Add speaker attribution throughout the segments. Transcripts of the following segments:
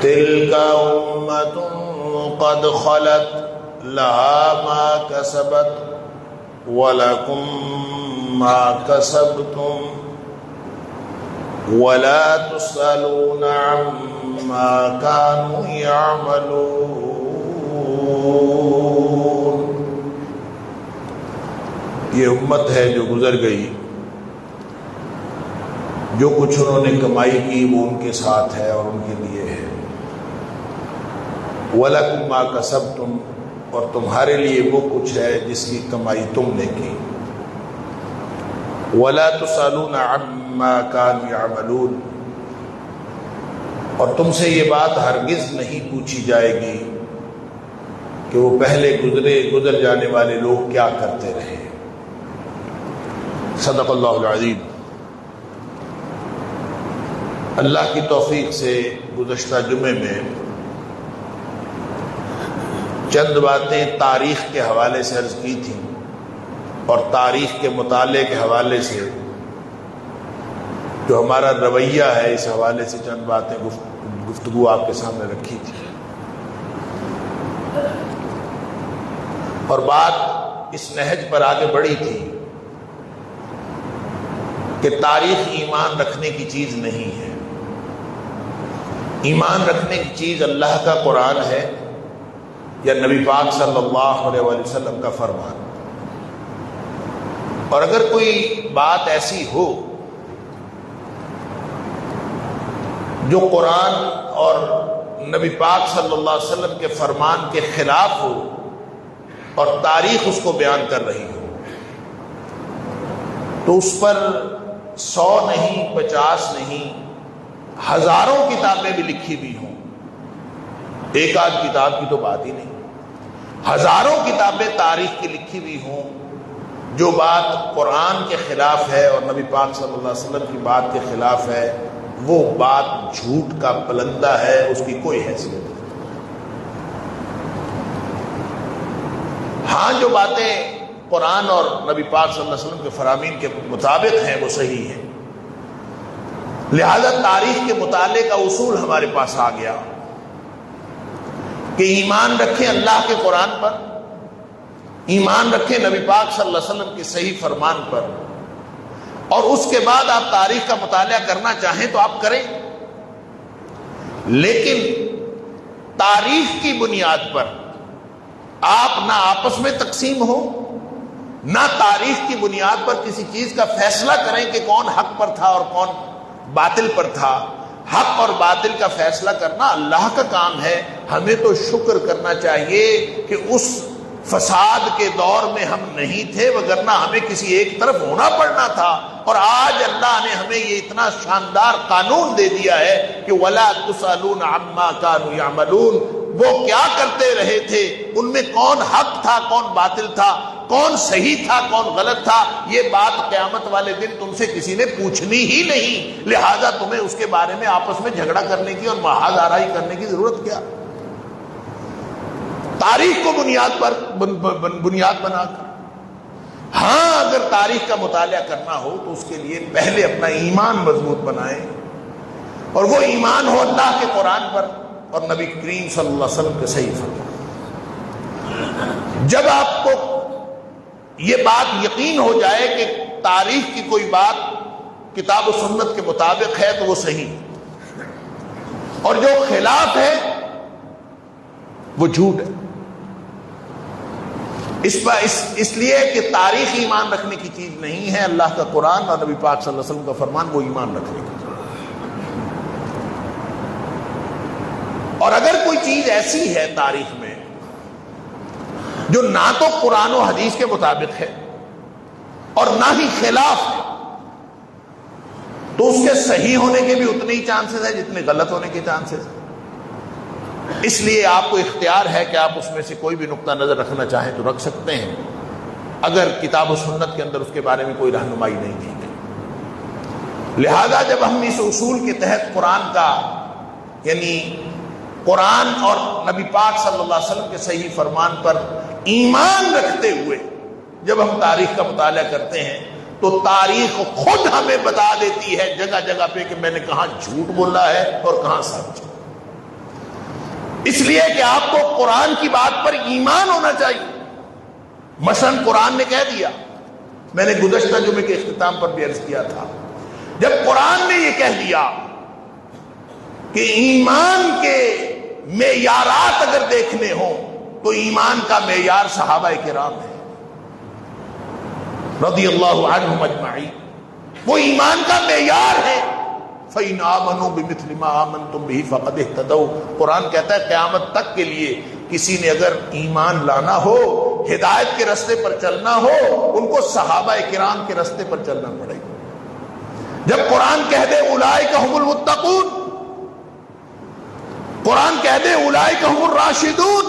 Speaker 1: تلك أمة قد خلت لها ما كسبت ولكم ما كسبتم ولا تسألون عما كانوا يعملون۔ یہ امت ہے جو گزر گئی، جو کچھ انہوں نے کمائی کی وہ ان کے ساتھ ہے اور ان کے لیے ہے۔ وَلَكُمْ مَا كَسَبْتُمْ، اور تمہارے لیے وہ کچھ ہے جس کی کمائی تم نے کی۔ وَلَا تُسْأَلُونَ عَمَّا كَانُوا يَعْمَلُونَ، اور تم سے یہ بات ہرگز نہیں پوچھی جائے گی کہ وہ پہلے گزر جانے والے لوگ کیا کرتے رہے۔ صدق اللہ العظیم۔ اللہ کی توفیق سے گزشتہ جمعے میں چند باتیں تاریخ کے حوالے سے عرض کی تھیں، اور تاریخ کے مطالعے کے حوالے سے جو ہمارا رویہ ہے اس حوالے سے چند باتیں گفتگو آپ کے سامنے رکھی تھی، اور بات اس نہج پر آگے بڑھی تھی کہ تاریخ ایمان رکھنے کی چیز نہیں ہے۔ ایمان رکھنے کی چیز اللہ کا قرآن ہے یا نبی پاک صلی اللہ علیہ وسلم کا فرمان۔ اور اگر کوئی بات ایسی ہو جو قرآن اور نبی پاک صلی اللہ علیہ وسلم کے فرمان کے خلاف ہو اور تاریخ اس کو بیان کر رہی ہو، تو اس پر 100 نہیں، 50 نہیں، ہزاروں کتابیں بھی لکھی بھی ہوں، ایک آدھ کتاب کی تو بات ہی نہیں، ہزاروں کتابیں تاریخ کی لکھی بھی ہوں، جو بات قرآن کے خلاف ہے اور نبی پاک صلی اللہ علیہ وسلم کی بات کے خلاف ہے، وہ بات جھوٹ کا پلندہ ہے، اس کی کوئی حیثیت نہیں۔ ہاں جو باتیں قرآن اور نبی پاک صلی اللہ علیہ وسلم کے فرامین کے مطابق ہیں وہ صحیح ہیں، لہذا تاریخ کے مطالعے کا اصول ہمارے پاس آ گیا کہ ایمان رکھیں اللہ کے قرآن پر، ایمان رکھیں نبی پاک صلی اللہ علیہ وسلم کے صحیح فرمان پر، اور اس کے بعد آپ تاریخ کا مطالعہ کرنا چاہیں تو آپ کریں، لیکن تاریخ کی بنیاد پر آپ نہ آپس میں تقسیم ہو، نہ تاریخ کی بنیاد پر کسی چیز کا فیصلہ کریں کہ کون حق پر تھا اور کون باطل پر تھا۔ حق اور باطل کا فیصلہ کرنا اللہ کا کام ہے، ہمیں تو شکر کرنا چاہیے کہ اس فساد کے دور میں ہم نہیں تھے، وگرنہ ہمیں کسی ایک طرف ہونا پڑنا تھا، اور آج اللہ نے ہمیں یہ اتنا شاندار قانون دے دیا ہے کہ وَلَا تُسْأَلُونَ عَمَّا كَانُوا يَعْمَلُونَ، وہ کیا کرتے رہے تھے، ان میں کون حق تھا کون باطل تھا، کون صحیح تھا کون غلط تھا، یہ بات قیامت والے دن تم سے کسی نے پوچھنی ہی نہیں، لہذا تمہیں اس کے بارے میں آپس میں جھگڑا کرنے کی اور محاذ آرائی کرنے کی ضرورت کیا؟ تاریخ کو بنیاد بنا کر، ہاں اگر تاریخ کا مطالعہ کرنا ہو تو اس کے لیے پہلے اپنا ایمان مضبوط بنائیں، اور وہ ایمان ہو اللہ کے قرآن پر اور نبی کریم صلی اللہ علیہ وسلم کے صحیح فرمان۔ جب آپ کو یہ بات یقین ہو جائے کہ تاریخ کی کوئی بات کتاب و سنت کے مطابق ہے تو وہ صحیح، اور جو خلاف ہے وہ جھوٹ ہے۔ اس لیے کہ تاریخ ایمان رکھنے کی چیز نہیں ہے، اللہ کا قرآن اور نبی پاک صلی اللہ علیہ وسلم کا فرمان وہ ایمان رکھنے کی چیز۔ اور اگر کوئی چیز ایسی ہے تاریخ میں جو نہ تو قرآن و حدیث کے مطابق ہے اور نہ ہی خلاف ہے، تو اس کے صحیح ہونے کے بھی اتنے ہی چانسز ہیں جتنے غلط ہونے کے چانسز ہیں۔ اس لیے آپ کو اختیار ہے کہ آپ اس میں سے کوئی بھی نقطہ نظر رکھنا چاہیں تو رکھ سکتے ہیں، اگر کتاب و سنت کے اندر اس کے بارے میں کوئی رہنمائی نہیں دی گئی۔ لہذا جب ہم اس اصول کے تحت قرآن کا یعنی قرآن اور نبی پاک صلی اللہ علیہ وسلم کے صحیح فرمان پر ایمان رکھتے ہوئے جب ہم تاریخ کا مطالعہ کرتے ہیں تو تاریخ خود ہمیں بتا دیتی ہے جگہ جگہ پہ کہ میں نے کہاں جھوٹ بولا ہے اور کہاں سچ۔ اس لیے کہ آپ کو قرآن کی بات پر ایمان ہونا چاہیے. مثلا قرآن نے کہہ دیا، میں نے گزشتہ جمعے کے اختتام پر بھی عرض کیا تھا، جب قرآن نے یہ کہہ دیا کہ ایمان کے معیارات اگر دیکھنے ہوں تو ایمان کا معیار صحابہ کرام ہے رضی اللہ عنہم اجمعین. وہ ایمان کا معیار ہے. فَإِنْ آمَنُوا بِمِثْلِ مَا آمَنْتُمْ بِهِ فَقَدِ اهْتَدَوْا. قرآن کہتا ہے قیامت تک کے لیے کسی نے اگر ایمان لانا ہو، ہدایت کے راستے پر چلنا ہو، ان کو صحابہ کرام کے راستے پر چلنا پڑے گا. جب قرآن کہہ دے اولئک ھم المتقون، قرآن کہہ دے اولئک ھم الراشدون،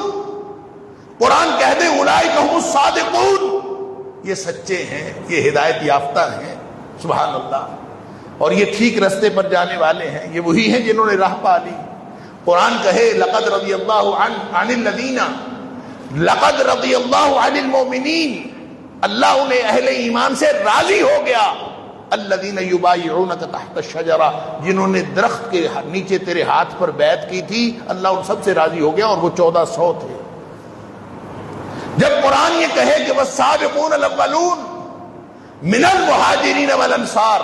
Speaker 1: قرآن کہہ دے اولئک ھم الصادقون، یہ سچے ہیں، یہ ہدایت یافتہ ہیں. سبحان اللہ. اور یہ ٹھیک راستے پر جانے والے ہیں. یہ وہی ہیں جنہوں نے راہ پا لی. قرآن کہے لقد رضی اللہ عن الذین، لقد رضی اللہ عن المؤمنین، اللہ انہیں اہل ایمان سے راضی ہو گیا. الذین یبایعونک تحت الشجرہ، جنہوں نے درخت کے نیچے تیرے ہاتھ پر بیعت کی تھی، اللہ ان سب سے راضی ہو گیا، اور وہ 1400 تھے. جب قرآن یہ کہے کہ والسابقون الاولون من المہاجرین والانصار،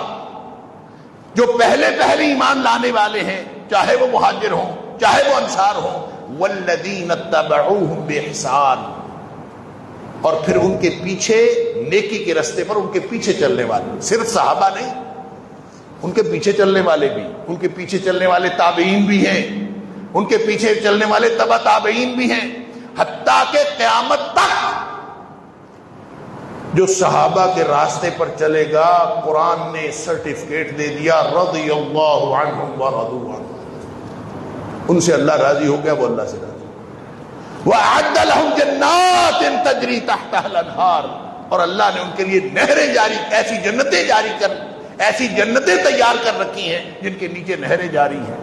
Speaker 1: جو پہلے ایمان لانے والے ہیں، چاہے وہ مہاجر ہوں چاہے وہ انصار ہوں، والذین اتبعوہم باحسان، اور پھر ان کے پیچھے نیکی کے راستے پر ان کے پیچھے چلنے والے، صرف صحابہ نہیں، ان کے پیچھے چلنے والے بھی، ان کے پیچھے چلنے والے تابعین بھی ہیں، ان کے پیچھے چلنے والے تبع تابعین بھی ہیں، حتیٰ کہ قیامت تک جو صحابہ کے راستے پر چلے گا، قرآن نے سرٹیفکیٹ دے دیا رضی اللہ عنہم ورضوا عنہ، ان سے اللہ راضی ہو گیا، وہ اللہ سے راضی. وَأَعَدَّ لَهُمْ جَنَّاتٍ تَجْرِي تَحْتَهَا الْأَنْهَارُ، اور اللہ نے ان کے لیے نہریں جاری، ایسی جنتیں جاری کر، ایسی جنتیں تیار کر رکھی ہیں جن کے نیچے نہریں جاری ہیں.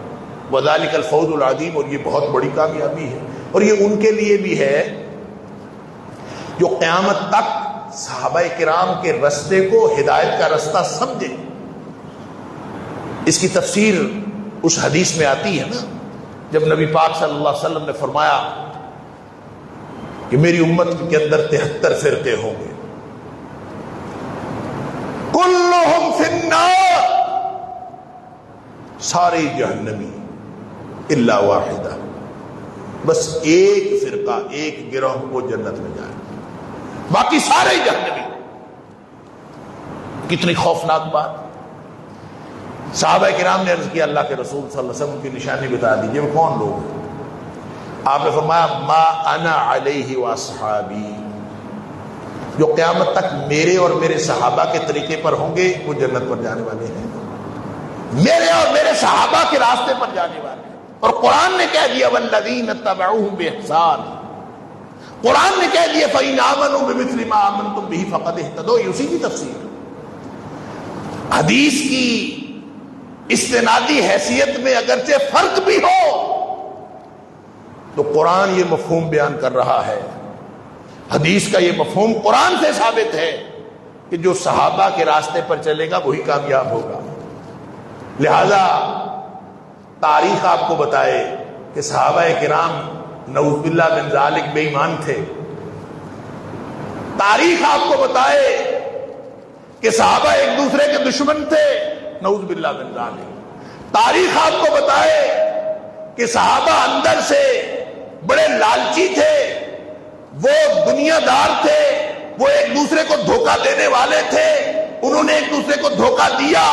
Speaker 1: وَذَلِكَ الْفَوْزُ الْعَظِيمُ، اور یہ بہت بڑی کامیابی ہے. اور یہ ان کے لیے بھی ہے جو قیامت تک صحابہ کرام کے رستے کو ہدایت کا رستہ سمجھے. اس کی تفسیر اس حدیث میں آتی ہے نا، جب نبی پاک صلی اللہ علیہ وسلم نے فرمایا کہ میری امت کے اندر 73 فرقے ہوں گے، کلہم فی النار، سارے جہنمی الا واحدہ، بس ایک فرقہ، ایک گروہ وہ جنت میں جائے، باقی سارے جہنمی. کتنی خوفناک بات. صحابہ کرام نے عرض کیا اللہ کے رسول صلی اللہ علیہ وسلم کی نشانی بتا دیجیے، وہ کون لوگ ہیں؟ آپ نے فرمایا ما انا علیہ واصحابی، جو قیامت تک میرے اور میرے صحابہ کے طریقے پر ہوں گے وہ جنت پر جانے والے ہیں، میرے اور میرے صحابہ کے راستے پر جانے والے ہیں. اور قرآن نے کہہ دیا والذین اتبعوہم باحسان، قرآن نے کہہ دیا فَإِنْ آمَنُوا بِمِثْلِ مَا آمَنْتُمْ بِهِ فَقَدِ اهْتَدَوْا. اسی کی تفسیر حدیث کی استنادی حیثیت میں اگرچہ فرق بھی ہو تو قرآن یہ مفہوم بیان کر رہا ہے. حدیث کا یہ مفہوم قرآن سے ثابت ہے کہ جو صحابہ کے راستے پر چلے گا وہی کامیاب ہوگا. لہذا تاریخ آپ کو بتائے کہ صحابہ کرام نعوذ باللہ من ذالک بے ایمان تھے، تاریخ آپ کو بتائے کہ صحابہ ایک دوسرے کے دشمن تھے، نعوذ باللہ من ذالک، تاریخ آپ کو بتائے کہ صحابہ اندر سے بڑے لالچی تھے، وہ دنیا دار تھے، وہ ایک دوسرے کو دھوکہ دینے والے تھے، انہوں نے ایک دوسرے کو دھوکہ دیا.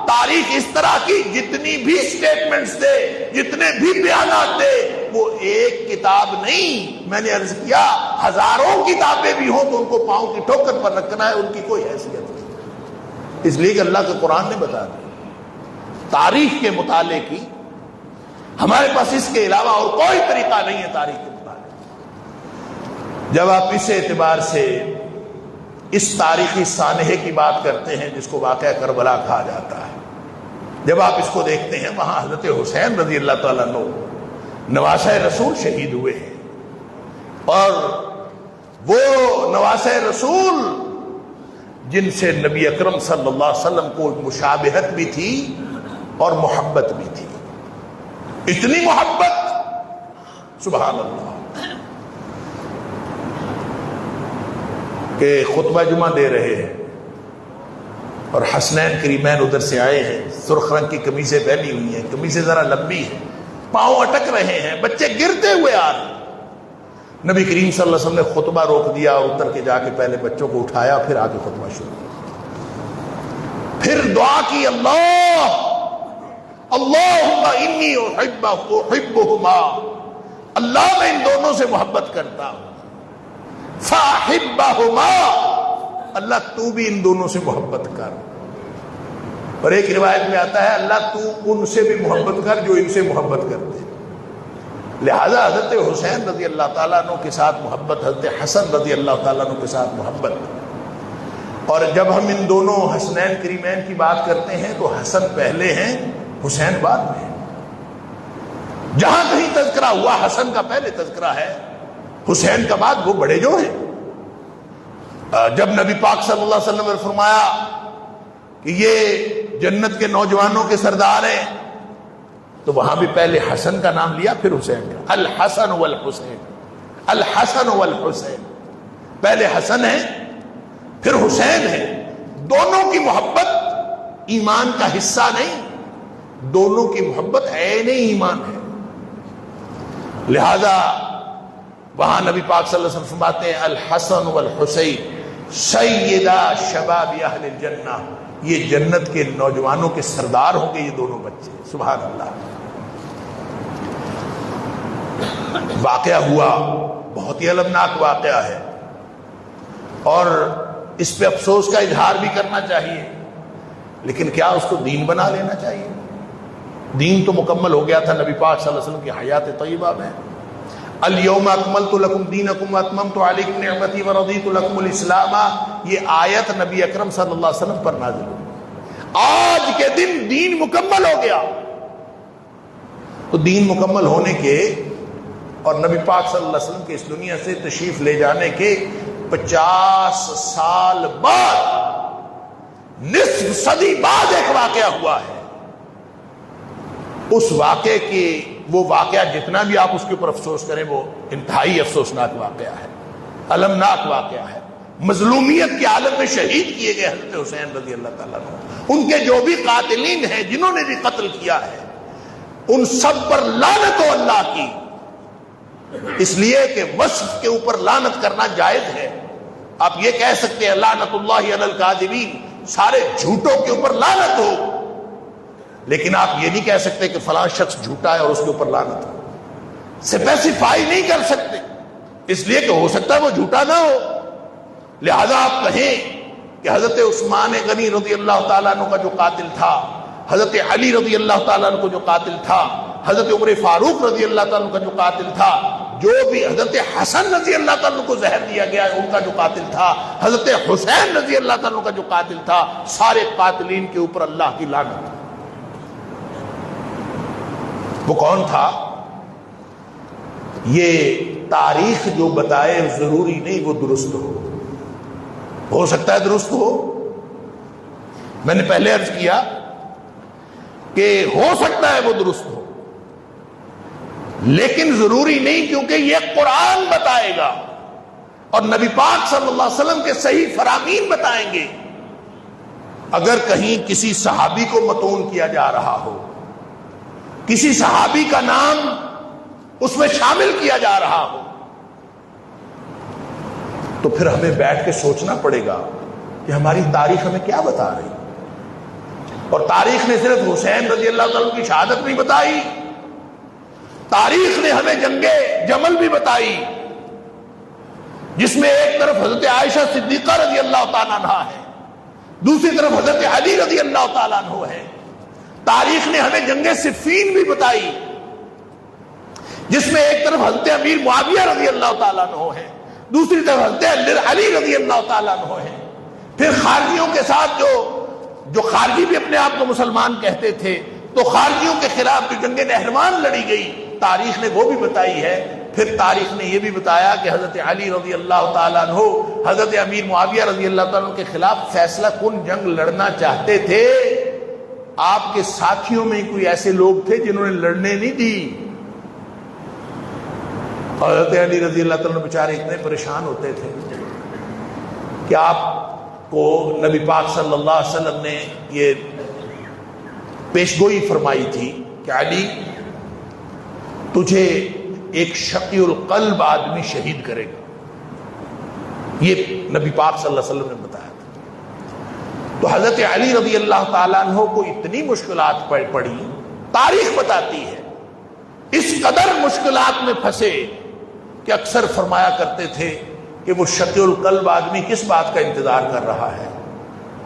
Speaker 1: تاریخ اس طرح کی جتنی بھی سٹیٹمنٹس تھے، جتنے بھی بیانات تھے، وہ ایک کتاب نہیں، میں نے عرض کیا ہزاروں کتابیں بھی ہوں تو ان کو پاؤں کی ٹھوکر پر رکھنا ہے، ان کی کوئی حیثیت نہیں، اس لیے کہ اللہ کے قرآن نے بتا دیا. تاریخ کے مطالعے کی ہمارے پاس اس کے علاوہ اور کوئی طریقہ نہیں ہے تاریخ کے مطالعے. جب آپ اس اعتبار سے اس تاریخی سانحے کی بات کرتے ہیں جس کو واقعہ کربلا کہا جاتا ہے، جب آپ اس کو دیکھتے ہیں وہاں حضرت حسین رضی اللہ تعالیٰ عنہ نواسہ رسول شہید ہوئے ہیں، اور وہ نواسہ رسول جن سے نبی اکرم صلی اللہ علیہ وسلم کو مشابہت بھی تھی اور محبت بھی تھی. اتنی محبت سبحان اللہ. کہ خطبہ جمعہ دے رہے ہیں اور حسنین کریمین ادھر سے آئے ہیں، سرخ رنگ کی قمیصیں پہنی ہوئی ہیں، قمیصیں ذرا لمبی ہیں، پاؤں اٹک رہے ہیں، بچے گرتے ہوئے آ رہے ہیں. نبی کریم صلی اللہ علیہ وسلم نے خطبہ روک دیا اور اتر کے جا کے پہلے بچوں کو اٹھایا، پھر آ کے خطبہ شروع کیا. پھر دعا کی، اللہم انی احبہما، اللہ میں ان دونوں سے محبت کرتا ہوں، فاحبہما، اللہ تو بھی ان دونوں سے محبت کر. اور ایک روایت میں آتا ہے اللہ تو ان سے بھی محبت کر جو ان سے محبت کرتے. لہذا حضرت حسین رضی اللہ تعالیٰ عنہ کے ساتھ محبت، حضرت حسن رضی اللہ تعالیٰ عنہ کے ساتھ محبت. اور جب ہم ان دونوں حسنین کریمین کی بات کرتے ہیں تو حسن پہلے ہیں، حسین بعد میں ہے. جہاں کہیں تذکرہ ہوا حسن کا پہلے تذکرہ ہے، حسین کا بعد. وہ بڑے جو ہیں، جب نبی پاک صلی اللہ علیہ وسلم نے فرمایا کہ یہ جنت کے نوجوانوں کے سردار ہیں، تو وہاں بھی پہلے حسن کا نام لیا پھر حسین کا. الحسن والحسین، الحسن والحسین، پہلے حسن ہے پھر حسین ہے. دونوں کی محبت ایمان کا حصہ نہیں، دونوں کی محبت عین ایمان ہے. لہذا وہاں نبی پاک صلی اللہ علیہ وسلم فرماتے ہیں الحسن والحسین سیدہ شباب اہل الجنہ، یہ جنت کے نوجوانوں کے سردار ہوں گے یہ دونوں بچے. سبحان اللہ. واقعہ ہوا، بہت ہی المناک واقعہ ہے، اور اس پہ افسوس کا اظہار بھی کرنا چاہیے، لیکن کیا اس کو دین بنا لینا چاہیے؟ دین تو مکمل ہو گیا تھا نبی پاک صلی اللہ علیہ وسلم کی حیات طیبہ میں. الیوم اکملت لکم دینکم واتممت علیکم نعمتی ورضیت لکم الاسلام، یہ آیت نبی اکرم صلی اللہ علیہ وسلم پر نازل ہوئی. آج کے دن دین مکمل ہو گیا. تو دین مکمل ہونے کے اور نبی پاک صلی اللہ علیہ وسلم کے اس دنیا سے تشریف لے جانے کے 50 سال بعد، نصف صدی بعد ایک واقعہ ہوا ہے. اس واقعے کی، وہ واقعہ جتنا بھی آپ اس کے اوپر افسوس کریں وہ انتہائی افسوسناک واقعہ ہے، المناک واقعہ ہے. مظلومیت کے عالم میں شہید کیے گئے حضرت حسین رضی اللہ تعالیٰ عنہ. ان کے جو بھی قاتلین ہیں، جنہوں نے بھی قتل کیا ہے، ان سب پر لعنت ہو اللہ کی. اس لیے کہ وصف کے اوپر لعنت کرنا جائز ہے. آپ یہ کہہ سکتے ہیں لعنت اللہ علی الکاذبین، سارے جھوٹوں کے اوپر لعنت ہو، لیکن آپ یہ نہیں کہہ سکتے کہ فلاں شخص جھوٹا ہے اور اس کے اوپر لعنت ہو. اسپیسیفائی نہیں کر سکتے، اس لیے کہ ہو سکتا ہے وہ جھوٹا نہ ہو. لہذا آپ کہیں کہ حضرت عثمان غنی رضی اللہ تعالیٰ عنہ کا جو قاتل تھا، حضرت علی رضی اللہ تعالیٰ عنہ کو جو قاتل تھا، حضرت عمر فاروق رضی اللہ تعالیٰ عنہ کا جو قاتل تھا، جو بھی حضرت حسن رضی اللہ تعالیٰ عنہ کو زہر دیا گیا ان کا جو قاتل تھا، حضرت حسین رضی اللہ تعالیٰ عنہ کا جو قاتل تھا، سارے قاتلین کے اوپر اللہ کی لعنت. وہ کون تھا؟ یہ تاریخ جو بتائے ضروری نہیں وہ درست ہو سکتا ہے درست ہو. میں نے پہلے عرض کیا کہ ہو سکتا ہے وہ درست ہو، لیکن ضروری نہیں، کیونکہ یہ قرآن بتائے گا اور نبی پاک صلی اللہ علیہ وسلم کے صحیح فرامین بتائیں گے. اگر کہیں کسی صحابی کو متون کیا جا رہا ہو، کسی صحابی کا نام اس میں شامل کیا جا رہا ہو، تو پھر ہمیں بیٹھ کے سوچنا پڑے گا کہ ہماری تاریخ ہمیں کیا بتا رہی. اور تاریخ نے صرف حسین رضی اللہ تعالیٰ کی شہادت نہیں بتائی، تاریخ نے ہمیں جنگ جمل بھی بتائی، جس میں ایک طرف حضرت عائشہ صدیقہ رضی اللہ تعالیٰ عنہ ہے، دوسری طرف حضرت علی رضی اللہ تعالیٰ عنہ ہے. تاریخ نے ہمیں جنگ صفین بھی بتائی، جس میں ایک طرف حضرت امیر معاویہ رضی اللہ تعالیٰ عنہ ہے، دوسری طرف حضرت علی رضی اللہ تعالیٰ عنہ ہے. پھر خارجیوں کے ساتھ جو خارجی بھی اپنے آپ کو مسلمان کہتے تھے، تو خارجیوں کے خلاف جو جنگ نہروان لڑی گئی، تاریخ نے وہ بھی بتائی ہے. پھر تاریخ نے یہ بھی بتایا کہ حضرت علی رضی اللہ تعالیٰ عنہ حضرت امیر معاویہ رضی اللہ تعالیٰ عنہ کے خلاف فیصلہ کن جنگ لڑنا چاہتے تھے. آپ کے ساتھیوں میں کوئی ایسے لوگ تھے جنہوں نے لڑنے نہیں دی. حضرت علی رضی اللہ تعالیٰ بیچارے اتنے پریشان ہوتے تھے کہ آپ کو نبی پاک صلی اللہ علیہ وسلم نے یہ پیشگوئی فرمائی تھی کہ علی تجھے ایک شقی القلب آدمی شہید کرے گا، یہ نبی پاک صلی اللہ علیہ وسلم نے بتایا تھا۔ تو حضرت علی رضی اللہ تعالیٰ عنہ کو اتنی مشکلات پڑی، تاریخ بتاتی ہے اس قدر مشکلات میں پھنسے کہ اکثر فرمایا کرتے تھے کہ وہ شقی القلب آدمی کس بات کا انتظار کر رہا ہے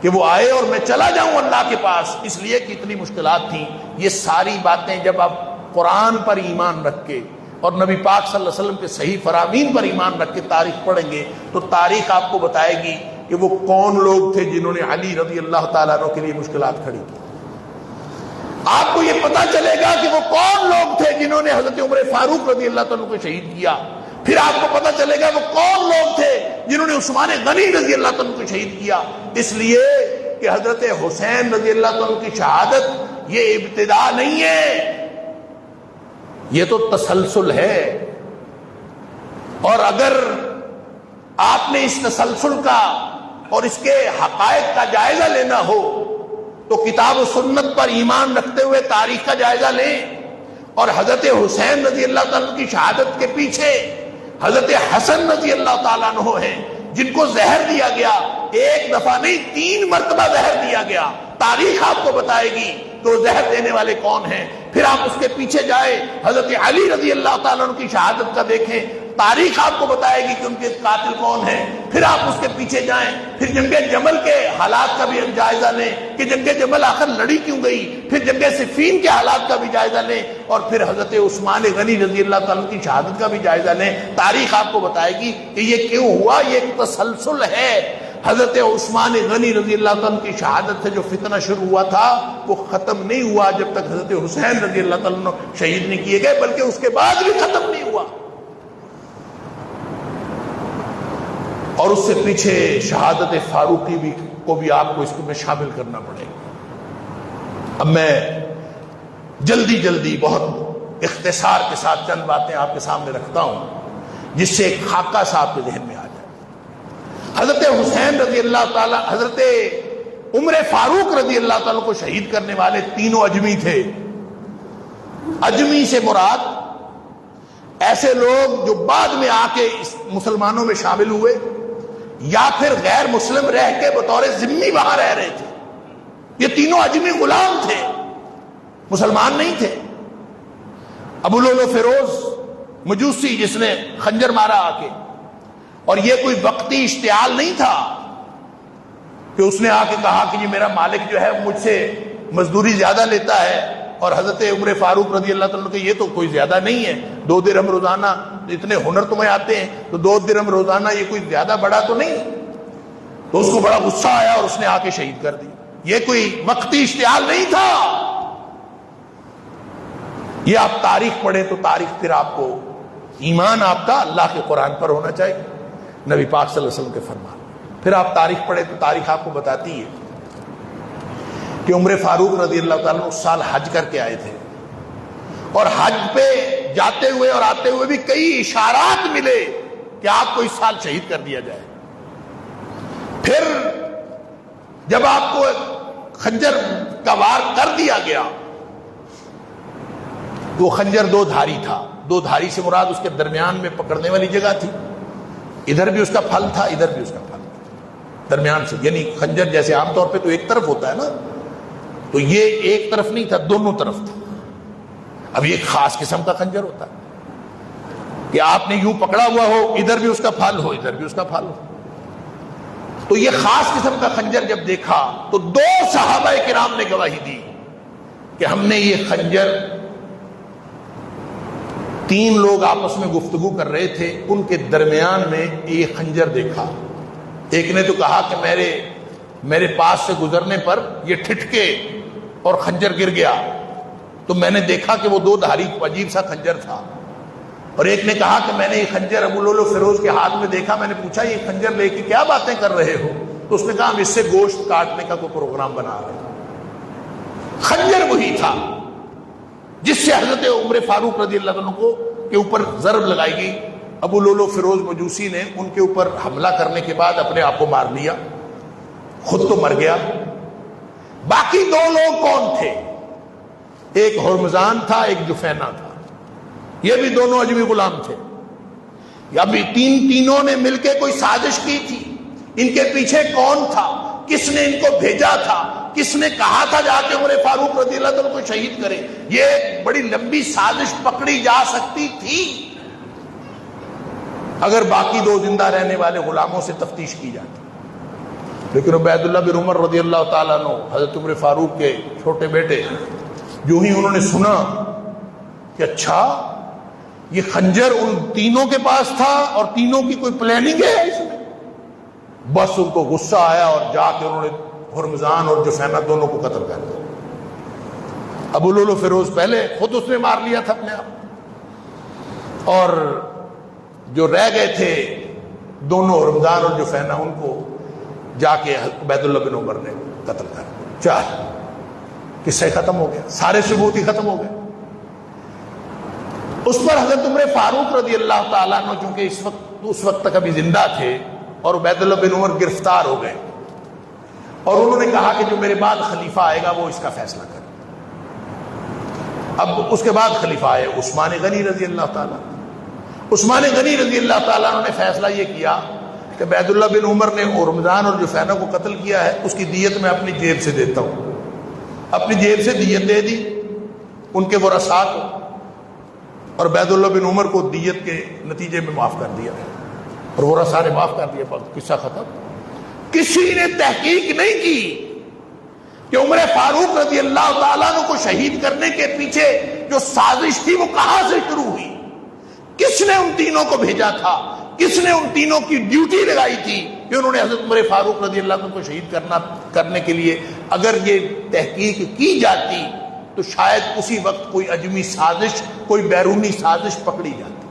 Speaker 1: کہ وہ آئے اور میں چلا جاؤں اللہ کے پاس، اس لیے کہ اتنی مشکلات تھیں۔ یہ ساری باتیں جب آپ قرآن پر ایمان رکھ کے اور نبی پاک صلی اللہ علیہ وسلم کے صحیح فرامین پر ایمان رکھ کے تاریخ پڑھیں گے تو تاریخ آپ کو بتائے گی کہ وہ کون لوگ تھے جنہوں نے علی رضی اللہ تعالیٰ عنہ کے لیے مشکلات کھڑی کی۔ آپ کو یہ پتا چلے گا کہ وہ کون لوگ تھے جنہوں نے حضرت عمر فاروق رضی اللہ تعالیٰ عنہ کو شہید کیا، پھر آپ کو پتا چلے گا وہ کون لوگ تھے جنہوں نے عثمان غنی رضی اللہ تعالیٰ عنہ کو شہید کیا۔ اس لیے کہ حضرت حسین رضی اللہ تعالیٰ عنہ کی شہادت یہ ابتدا نہیں ہے، یہ تو تسلسل ہے۔ اور اگر آپ نے اس تسلسل کا اور اس کے حقائق کا جائزہ لینا ہو تو کتاب و سنت پر ایمان رکھتے ہوئے تاریخ کا جائزہ لیں، اور حضرت حسین رضی اللہ تعالیٰ عنہ کی شہادت کے پیچھے حضرت حسن رضی اللہ تعالیٰ عنہ ہیں جن کو زہر دیا گیا، ایک دفعہ نہیں 3 مرتبہ زہر دیا گیا۔ تاریخ آپ کو بتائے گی کہ وہ زہر دینے والے کون ہیں۔ پھر آپ اس کے پیچھے جائیں، حضرت علی رضی اللہ تعالیٰ عنہ کی شہادت کا دیکھیں، تاریخ آپ کو بتائے گی کہ ان کے قاتل کون ہیں۔ پھر آپ اس کے پیچھے جائیں، پھر جنگ جمل کے حالات کا بھی جائزہ لیں کہ جنگ جمل آخر لڑی کیوں گئی، پھر جنگ صفین کے حالات کا بھی جائزہ لیں، اور پھر حضرت عثمان غنی رضی اللہ تعالیٰ عنہ کی شہادت کا بھی جائزہ لیں۔ تاریخ آپ کو بتائے گی کہ یہ کیوں ہوا، یہ ایک تسلسل ہے۔ حضرت عثمان غنی رضی اللہ تعالیٰ عنہ کی شہادت سے جو فتنہ شروع ہوا تھا وہ ختم نہیں ہوا جب تک حضرت حسین رضی اللہ تعالیٰ عنہ شہید نہیں کیے گئے، بلکہ اس کے بعد بھی ختم نہیں ہوا۔ اور اس سے پیچھے شہادت فاروقی کو بھی آپ کو اس میں شامل کرنا پڑے گا۔ اب میں جلدی بہت اختصار کے ساتھ چند باتیں آپ کے سامنے رکھتا ہوں جس سے ایک خاکہ سا آپ کے ذہن میں آ جائے۔ حضرت حسین رضی اللہ تعالی، حضرت عمر فاروق رضی اللہ تعالیٰ کو شہید کرنے والے تینوں اجمی تھے۔ اجمی سے مراد ایسے لوگ جو بعد میں آ کے مسلمانوں میں شامل ہوئے یا پھر غیر مسلم رہ کے بطور ذمہ وہاں رہ رہے تھے۔ یہ تینوں اجمی غلام تھے، مسلمان نہیں تھے۔ ابو لولو فیروز مجوسی جس نے خنجر مارا آ کے، اور یہ کوئی وقتی اشتعال نہیں تھا کہ اس نے آ کے کہا کہ یہ میرا مالک جو ہے مجھ سے مزدوری زیادہ لیتا ہے، اور حضرت عمر فاروق رضی اللہ تعالیٰ کہ یہ تو کوئی زیادہ نہیں ہے، 2 درہم روزانہ، اتنے ہنر تمہیں آتے ہیں تو 2 درہم روزانہ یہ کوئی زیادہ بڑا تو نہیں۔ تو اس کو بڑا غصہ آیا اور اس نے آ کے شہید کر دیا۔ یہ کوئی وقتی اشتعال نہیں تھا۔ یہ آپ تاریخ پڑھیں تو تاریخ پھر آپ کو ایمان آپ کا اللہ کے قرآن پر ہونا چاہیے، نبی پاک صلی اللہ علیہ وسلم کے فرمان۔ پھر آپ تاریخ پڑھیں تو تاریخ آپ کو بتاتی ہے کہ عمر فاروق رضی اللہ تعالیٰ اس سال حج کر کے آئے تھے، اور حج پہ جاتے ہوئے اور آتے ہوئے بھی کئی اشارات ملے کہ آپ کو اس سال شہید کر دیا جائے۔ پھر جب آپ کو خنجر کا وار کر دیا گیا، وہ خنجر 2 دھاری تھا، 2 دھاری سے مراد اس کے درمیان میں پکڑنے والی جگہ تھی، ادھر بھی اس کا پھل تھا، ادھر بھی اس کا پھل تھا، درمیان سے، یعنی خنجر جیسے عام طور پہ تو ایک طرف ہوتا ہے نا، تو یہ ایک طرف نہیں تھا، دونوں طرف تھا۔ اب یہ ایک خاص قسم کا خنجر ہوتا ہے کہ آپ نے یوں پکڑا ہوا ہو، ادھر بھی اس کا پھل ہو، ادھر بھی اس کا پھل ہو۔ تو یہ خاص قسم کا خنجر جب دیکھا تو 2 صحابہ کرام نے گواہی دی کہ ہم نے یہ خنجر، 3 لوگ آپس میں گفتگو کر رہے تھے، ان کے درمیان میں یہ خنجر دیکھا۔ ایک نے تو کہا کہ میرے پاس سے گزرنے پر یہ ٹھٹکے اور خنجر گر گیا، تو میں نے دیکھا کہ وہ 2 دھاری عجیب سا خنجر تھا۔ اور ایک نے کہا کہ میں نے یہ خنجر ابو لولو فیروز کے ہاتھ میں دیکھا، میں نے پوچھا یہ خنجر لے کے کیا باتیں کر رہے ہو؟ تو اس نے کہا ہم اس سے گوشت کاٹنے کا کوئی پروگرام بنا رہے ہیں۔ خنجر وہی تھا جس سے حضرت عمر فاروق رضی اللہ عنہ کو کے اوپر ضرب لگائی گئی. ابو لولو فیروز مجوسی نے ان کے اوپر حملہ کرنے کے بعد اپنے آپ کو مار لیا, خود تو مر گیا. باقی دو لوگ کون تھے؟ ایک ہرمزان تھا, ایک جفینہ تھا. یہ بھی دونوں اجمی غلام تھے. ابھی تینوں نے مل کے کوئی سازش کی تھی. ان کے پیچھے کون تھا؟ کس نے ان کو بھیجا تھا؟ کس نے کہا تھا جا کے عمر فاروق رضی اللہ عنہ کو شہید کرے؟ یہ ایک بڑی لمبی سازش پکڑی جا سکتی تھی اگر باقی دو زندہ رہنے والے غلاموں سے تفتیش کی جاتی. لیکن عبید اللہ بن عمر رضی اللہ تعالیٰ عنہ حضرت عمر فاروق کے چھوٹے بیٹے, جو ہی انہوں نے سنا کہ اچھا یہ خنجر ان تینوں کے پاس تھا اور تینوں کی کوئی پلاننگ ہے اس میں, بس ان کو غصہ آیا اور جا کے انہوں نے ہرمزان اور جفینہ دونوں کو قتل کر دیا. ابو لولو فیروز پہلے خود اس نے مار لیا تھا اپنے آپ, اور جو رہ گئے تھے دونوں ہرمزان اور جفینہ ان کو جا کے عبید اللہ بن عمر نے قتل کر دیا. چار قصہ ختم ہو گیا, سارے ثبوت ہی ختم ہو گئے. اس پر حضرت عمر فاروق رضی اللہ تعالیٰ عنہ چونکہ اس وقت تک ابھی زندہ تھے اور عبید اللہ بن عمر گرفتار ہو گئے, اور انہوں نے کہا کہ جو میرے بعد خلیفہ آئے گا وہ اس کا فیصلہ کرے. اب اس کے بعد خلیفہ آئے عثمان غنی رضی اللہ تعالیٰ. عثمان غنی رضی اللہ تعالیٰ عنہ نے فیصلہ یہ کیا کہ عبید اللہ بن عمر نے ہرمزان اور جفینہ کو قتل کیا ہے, اس کی دیت میں اپنی جیب سے دیتا ہوں. اپنی جیب سے دیت دے دی ان کے ورثاء کو, اور عبید اللہ بن عمر کو دیت کے نتیجے میں معاف کر دیا, اور ورثاء نے معاف کر دیا. قصہ ختم. کسی نے تحقیق نہیں کی کہ عمر فاروق رضی اللہ تعالیٰ عنہ کو شہید کرنے کے پیچھے جو سازش تھی وہ کہاں سے شروع ہوئی, کس نے ان تینوں کو بھیجا تھا, کس نے ان تینوں کی ڈیوٹی لگائی تھی کہ انہوں نے حضرت عمر فاروق رضی اللہ عنہ کو شہید کرنے کے لیے. اگر یہ تحقیق کی جاتی تو شاید اسی وقت کوئی اجمی سازش, کوئی بیرونی سازش پکڑی جاتی.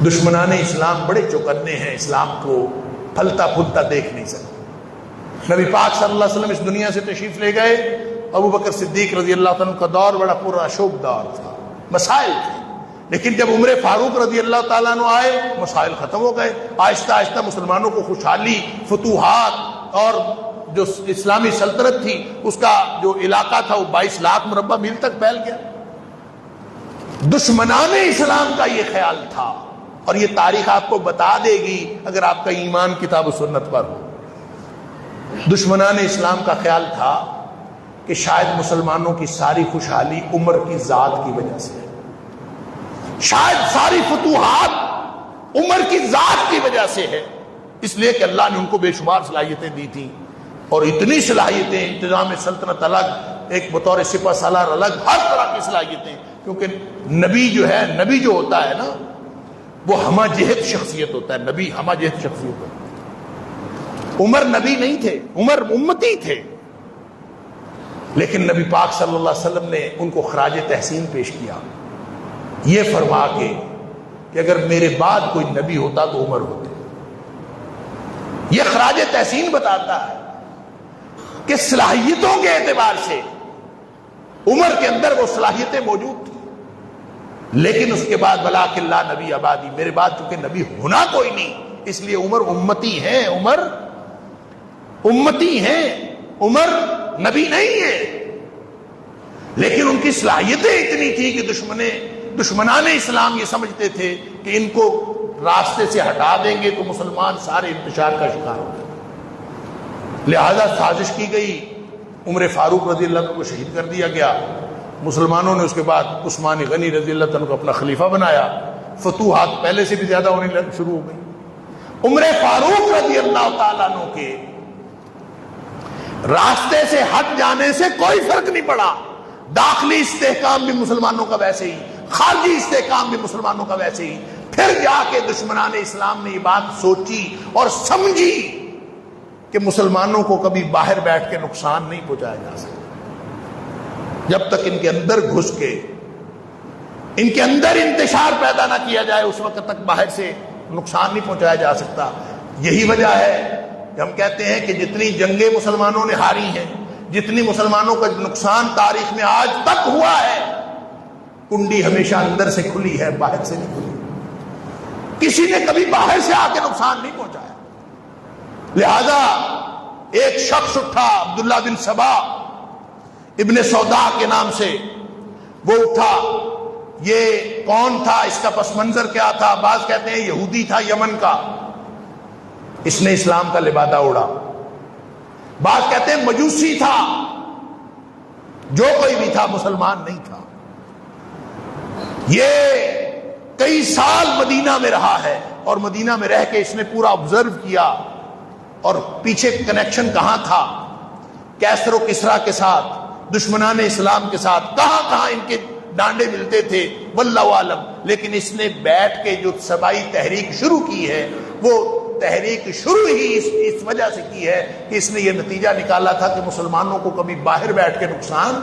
Speaker 1: دشمنان اسلام بڑے چوکنے ہیں, اسلام کو پھلتا پھولتا دیکھ نہیں سکتے. نبی پاک صلی اللہ علیہ وسلم اس دنیا سے تشریف لے گئے, ابو بکر صدیق رضی اللہ عنہ کا دور بڑا پورا شوب دور تھا, مسائل تھے. لیکن جب عمر فاروق رضی اللہ تعالیٰ عنہ آئے مسائل ختم ہو گئے. آہستہ آہستہ مسلمانوں کو خوشحالی, فتوحات, اور جو اسلامی سلطنت تھی اس کا جو علاقہ تھا وہ 22 لاکھ مربع میل تک پھیل گیا. دشمنان اسلام کا یہ خیال تھا, اور یہ تاریخ آپ کو بتا دے گی اگر آپ کا ایمان کتاب و سنت پر ہو. دشمنان اسلام کا خیال تھا کہ شاید مسلمانوں کی ساری خوشحالی عمر کی ذات کی وجہ سے ہے, شاید ساری فتوحات عمر کی ذات کی وجہ سے ہے, اس لیے کہ اللہ نے ان کو بے شمار صلاحیتیں دی تھیں, اور اتنی صلاحیتیں, انتظام سلطنت الگ, ایک بطور سپہ سالار الگ, ہر طرح کی صلاحیتیں. کیونکہ نبی جو ہے, نبی جو ہوتا ہے نا وہ ہمہ جہت شخصیت ہوتا ہے, نبی ہمہ جہت شخصیت ہوتا ہے. عمر نبی نہیں تھے, عمر امتی تھے, لیکن نبی پاک صلی اللہ علیہ وسلم نے ان کو خراج تحسین پیش کیا یہ فرما کے کہ اگر میرے بعد کوئی نبی ہوتا تو عمر ہوتے. یہ خراج تحسین بتاتا ہے کہ صلاحیتوں کے اعتبار سے عمر کے اندر وہ صلاحیتیں موجود تھیں, لیکن اس کے بعد ولاکن لا نبی آبادی, میرے بعد چونکہ نبی ہونا کوئی نہیں اس لیے عمر امتی ہیں, عمر امتی ہیں, عمر نبی نہیں ہے. لیکن ان کی صلاحیتیں اتنی تھی کہ دشمنان اسلام یہ سمجھتے تھے کہ ان کو راستے سے ہٹا دیں گے تو مسلمان سارے انتشار کا شکار ہو جائیں. لہذا سازش کی گئی, عمر فاروق رضی اللہ عنہ کو شہید کر دیا گیا. مسلمانوں نے اس کے بعد عثمان غنی رضی اللہ عنہ کو اپنا خلیفہ بنایا. فتوحات پہلے سے بھی زیادہ ہونے شروع ہو گئی. عمر فاروق رضی اللہ تعالیٰ عنہ کے راستے سے ہٹ جانے سے کوئی فرق نہیں پڑا. داخلی استحکام بھی مسلمانوں کا ویسے ہی, خارجی استحکام بھی مسلمانوں کا ویسے ہی. پھر جا کے دشمنان اسلام نے یہ بات سوچی اور سمجھی کہ مسلمانوں کو کبھی باہر بیٹھ کے نقصان نہیں پہنچایا جا سکتا. جب تک ان کے اندر گھس کے ان کے اندر انتشار پیدا نہ کیا جائے اس وقت تک باہر سے نقصان نہیں پہنچایا جا سکتا. یہی وجہ ہے کہ ہم کہتے ہیں کہ جتنی جنگیں مسلمانوں نے ہاری ہیں, جتنی مسلمانوں کا نقصان تاریخ میں آج تک ہوا ہے, کنڈی ہمیشہ اندر سے کھلی ہے، باہر سے نہیں کھلی. کسی نے کبھی باہر سے آ کے نقصان نہیں پہنچایا. لہذا ایک شخص اٹھا، عبداللہ بن سبا ابن سودا کے نام سے، وہ اٹھا. یہ کون تھا؟ اس کا پس منظر کیا تھا؟ بعض کہتے ہیں یہودی تھا یمن کا، اس نے اسلام کا لبادہ اڑا. بعض کہتے ہیں مجوسی تھا، جو کوئی بھی تھا مسلمان نہیں تھا. یہ کئی سال مدینہ میں رہا ہے، اور مدینہ میں رہ کے اس نے پورا آبزرو کیا، اور پیچھے کنیکشن کہاں تھا کیسر و کسرا کے ساتھ، دشمنان اسلام کے ساتھ، کہاں کہاں ان کے ڈانڈے ملتے تھے واللہ عالم. لیکن اس نے بیٹھ کے جو سبائی تحریک شروع کی ہے، وہ تحریک شروع ہی اس وجہ سے کی ہے کہ اس نے یہ نتیجہ نکالا تھا کہ مسلمانوں کو کبھی باہر بیٹھ کے نقصان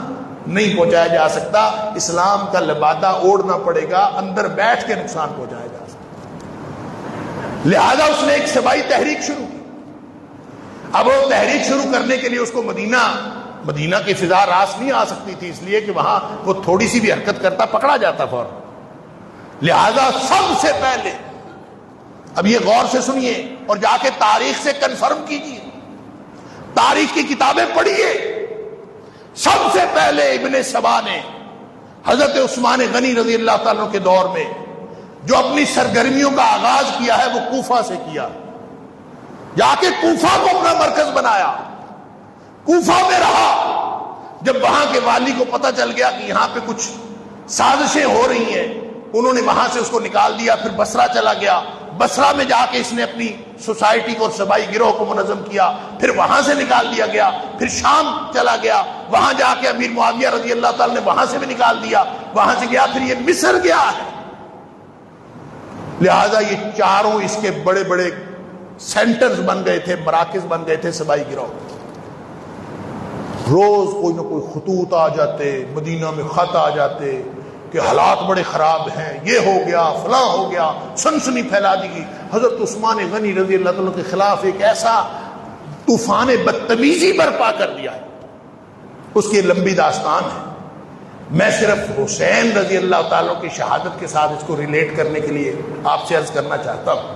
Speaker 1: نہیں پہنچایا جا سکتا، اسلام کا لبادہ اوڑھنا پڑے گا، اندر بیٹھ کے نقصان پہنچایا جا سکتا. لہذا اس نے ایک سبائی تحریک شروع کی. اب وہ تحریک شروع کرنے کے لیے اس کو مدینہ کی فضا راس نہیں آ سکتی تھی، اس لیے کہ وہاں وہ تھوڑی سی بھی حرکت کرتا پکڑا جاتا فوراً. لہذا سب سے پہلے، اب یہ غور سے سنیے اور جا کے تاریخ سے کنفرم کیجیے، تاریخ کی کتابیں پڑھیے. سب سے پہلے ابن سبا نے حضرت عثمان غنی رضی اللہ تعالیٰ کے دور میں جو اپنی سرگرمیوں کا آغاز کیا ہے وہ کوفہ سے کیا. جا کے کوفہ کو اپنا مرکز بنایا، کوفہ میں رہا. جب وہاں کے والی کو پتہ چل گیا کہ یہاں پہ کچھ سازشیں ہو رہی ہیں، انہوں نے وہاں سے اس کو نکال دیا. پھر بصرہ چلا گیا، بصرہ میں جا کے اس نے اپنی سوسائٹی کو اور سبائی گروہ کو منظم کیا. پھر وہاں سے نکال دیا گیا. پھر شام چلا گیا، وہاں جا کے امیر معاویہ رضی اللہ تعالی نے وہاں سے بھی نکال دیا. وہاں سے گیا، پھر یہ مصر گیا ہے. لہذا یہ چاروں اس کے بڑے بڑے سینٹرز بن گئے تھے، مراکز بن گئے تھے سبائی گروہ. روز کوئی نہ کوئی خطوط آ جاتے، مدینہ میں خط آ جاتے کہ حالات بڑے خراب ہیں، یہ ہو گیا، فلاں ہو گیا، سنسنی پھیلا دی گئی. حضرت عثمان غنی رضی اللہ تعالیٰ کے خلاف ایک ایسا طوفان بدتمیزی برپا کر دیا ہے، اس کی لمبی داستان ہے. میں صرف حسین رضی اللہ تعالیٰ کی شہادت کے ساتھ اس کو ریلیٹ کرنے کے لیے آپ سے عرض کرنا چاہتا ہوں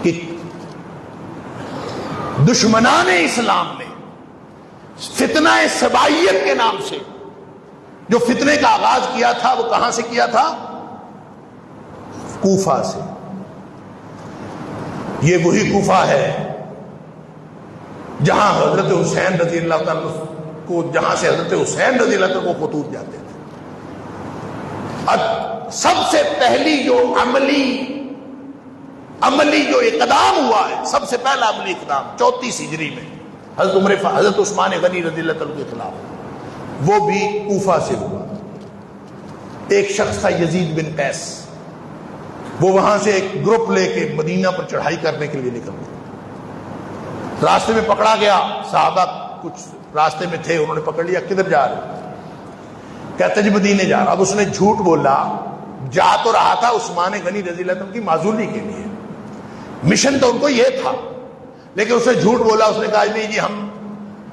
Speaker 1: کہ دشمنان اسلام نے فتنہ سبائیت کے نام سے جو فتنے کا آغاز کیا تھا، وہ کہاں سے کیا تھا؟ کوفہ سے. یہ وہی کوفہ ہے جہاں حضرت حسین رضی اللہ تعالیٰ کو، جہاں سے حضرت حسین رضی اللہ تعالیٰ کو خطوط جاتے تھے. اب سب سے پہلی جو عملی جو اقدام ہوا ہے، سب سے پہلا عملی اقدام 34 ہجری میں حضرت عثمان غنی رضی اللہ تعالیٰ کے خلاف، وہ بھی کوفہ سے ہوا. ایک شخص تھا یزید بن قیس، وہ وہاں سے ایک گروپ لے کے مدینہ پر چڑھائی کرنے کے لیے نکل گیا. راستے میں پکڑا گیا، صحابہ کچھ راستے میں تھے، انہوں نے پکڑ لیا. کدھر جا رہے؟ کہتے جی مدینے جا رہا. اب اس نے جھوٹ بولا، جا تو رہا تھا عثمان غنی رضی اللہ عنہ کی معزولی کے لیے، مشن تو ان کو یہ تھا، لیکن اس نے جھوٹ بولا. اس نے کہا نہیں جی، ہم